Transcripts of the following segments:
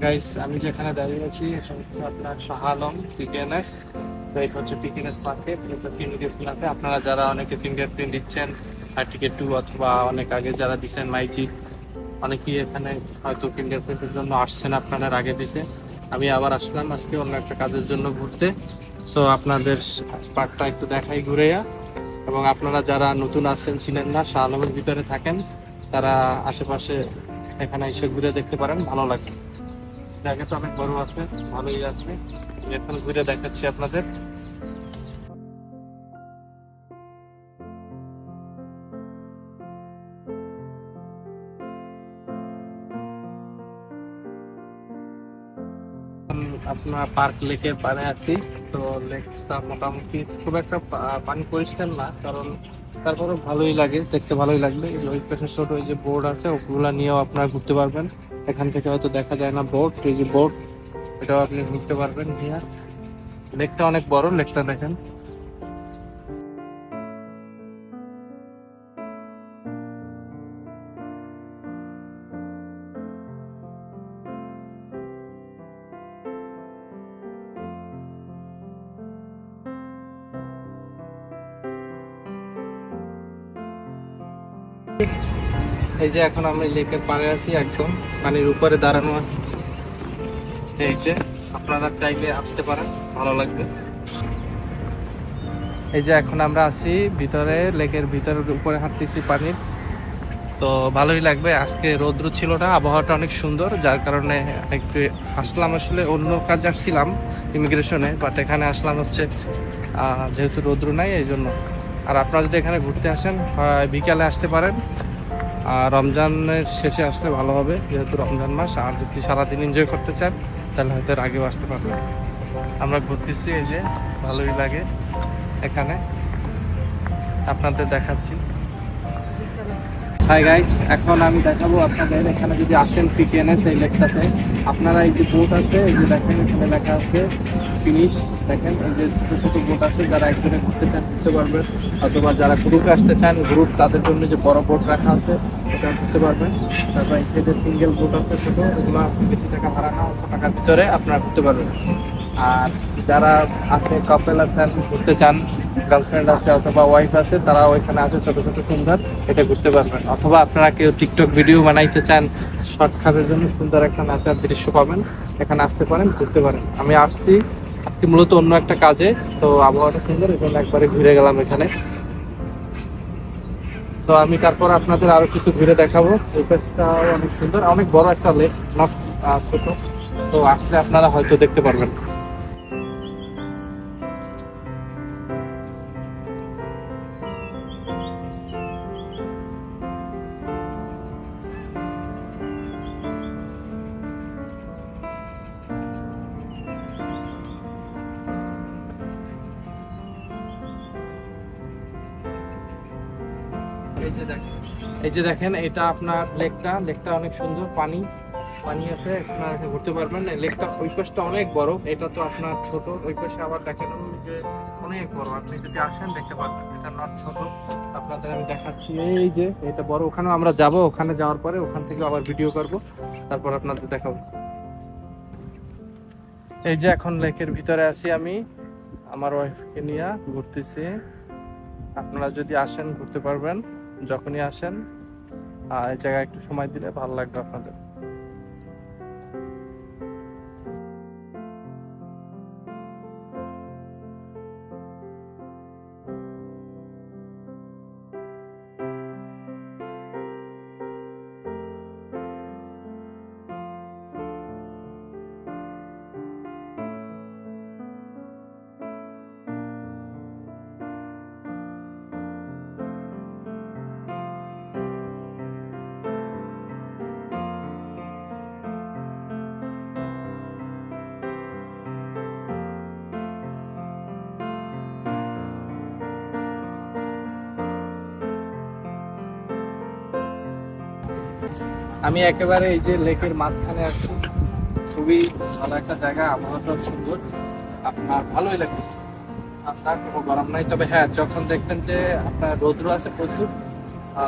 Guys, আমি যেখানে দাঁড়িয়ে আছি এটা হচ্ছে আপনার শাহ আলম পিকেএনএস। তো এটা হচ্ছে পিকেএনএস মার্কেট। এটা ফিঙ্গারপ্রিন্ট। আপনারা যারা অনেকে ফিঙ্গারপ্রিন্ট দিচ্ছেন আর টিকেট টু অথবা অনেক আগে যারা দিচ্ছেন মাইজি, অনেকেই এখানে হয়তো ফিঙ্গারপ্রিন্টের জন্য আসছেন আপনাদের আগে দিতে। আমি আবার আসলাম আজকে অন্য একটা কাজের জন্য ঘুরতে। সো আপনাদের পার্কটা একটু দেখাই ঘুরেয়া। এবং আপনারা যারা নতুন আছেন, চিনেন না, শাহ আলমের ভিতরে থাকেন, তারা আশেপাশে এখানে এসে ঘুরে দেখতে পারেন, ভালো লাগবে। জায়গাটা অনেক বড় আছে, ভালোই আছে। এখন ঘুরে দেখাচ্ছি আপনাদের। আপনার পার্ক লেকের পাড়ে আছি। তো লেকটা মোটামুটি খুব একটা পানি পরিষ্কার না, কারণ তারপরে ভালোই লাগে, দেখতে ভালোই লাগবে। ওই পাশে ছোট ওই যে বোর্ড আছে, ওগুলা নিয়েও আপনারা ঘুরতে পারবেন। এখান থেকে হয়তো দেখা যায় না বোর্ড, এই যে বোর্ড, এটাও আপনি ঘুরতে পারবেন নিয়ে। লেকটা অনেক বড়, লেকটা দেখেন। এই যে এখন আমরা লেকের পাড়ে আছি, একদম পানির উপরে দাঁড়ানো আছি। এই যে আপনারা চাইলে আসতে পারেন, ভালো লাগবে। এই যে এখন আমরা আছি ভিতরে, লেকের ভিতরের উপরে হাঁটতেছি পানির। তো ভালোই লাগবে। আজকে রৌদ্র ছিল না, আবহাওয়াটা অনেক সুন্দর, যার কারণে একটু আসলাম। আসলে অন্য কাজ আসছিলাম ইমিগ্রেশনে, বাট এখানে আসলাম হচ্ছে যেহেতু রৌদ্র নাই এই জন্য। আর আপনারা যদি এখানে ঘুরতে আসেন, বিকালে আসতে পারেন। আর রমজানের শেষে আসলে ভালো হবে, যেহেতু রমজান মাস। আর যদি সারাদিন এনজয় করতে চান তাহলে হয়তো এর আগেও আসতে পারবেন। আমরা ঘুরতেছি, এই যে ভালোই লাগে এখানে, আপনাদের দেখাচ্ছি। হাই গাইস, এখন আমি দেখাবো আপনাদের। এখানে যদি আসেন পিকেএনএস এই লেকটাতে, আপনারা এই যে বোট আছে, এই যে দেখেন এখানে লেখা আছে ফিনিশ। দেখেন এই যে ছোট ছোট বোট আছে, যারা একজনে ঘুরতে চান ঘুরতে পারবেন, অথবা যারা গ্রুপে আসতে চান গ্রুপ, তাদের জন্য যে বড় বোট রাখা আছে ওটা ঘুরতে পারবেন। তারপর এই যে সিঙ্গেল বোট আছে ছোট, ওগুলো বেশি টাকা ভাড়া না, অল্প টাকার ভিতরে আপনারা ঘুরতে পারবেন। আর যারা আছে কাপল আছেন, ঘুরতে চান, গার্লফ্রেন্ড আছে অথবা ওয়াইফ আছে, তারা ওইখানে আছে ছোট ছোট সুন্দর, এটা ঘুরতে পারবেন। অথবা আপনারা কেউ টিকটক ভিডিও বানাইতে চান, শর্টকাটের জন্য সুন্দর একটা নাচার দৃশ্য পাবেন, এখানে আসতে পারেন, ঘুরতে পারেন। আমি আসছি আজকে মূলত অন্য একটা কাজে, তো আবহাওয়াটা সুন্দর, এই জন্য একবারে ঘুরে গেলাম এখানে। তো আমি তারপর আপনাদের আরো কিছু ঘুরে দেখাবো। এই পাশটাও অনেক সুন্দর, অনেক বড় একটা লেক, নট ছোট। তো আসলে আপনারা হয়তো দেখতে পারবেন। এই যে দেখেন এটা আপনার লেকটা অনেক সুন্দর, পানি পানি আছে, আপনারা ঘুরতে পারবেন। লেকটা ওই পাশটা অনেক বড়, এটা তো আপনার ছোট। ওই পাশে আবার দেখেন যে অনেক বড়, আপনি যদি আসেন দেখতে পারবেন। এটা নট ছোট, আপনাদের আমি দেখাচ্ছি। এই যে এটা বড়, ওখানেও আমরা যাব, ওখানে যাওয়ার পরে ওখান থেকে আবার ভিডিও করব, তারপর আপনাদের দেখাবো। এই যে এখন লেকের ভিতরে আছি আমি, আমার ওয়াইফকে নিয়ে ঘুরতেছি। আপনারা যদি আসেন ঘুরতে পারবেন, যখনই আসেন। এই জায়গায় একটু সময় দিলে ভালো লাগবে আপনাদের। আমি একেবারে এই যে লেকের মাঝখানে আছি, খুবই ভালো একটা জায়গা, আবহাওয়াটা সুন্দর, আপনার ভালোই লাগছে। ঠান্ডা, কোনো গরম নাই। তবে হ্যাঁ, যখন দেখবেন যে আপনার রৌদ্র আছে প্রচুর,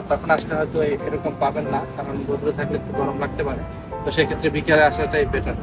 তখন আসলে হয়তো এরকম পাবেন না, কারণ রৌদ্র থাকলে একটু গরম লাগতে পারে। তো সেক্ষেত্রে বিকেলে আসাটাই বেটার।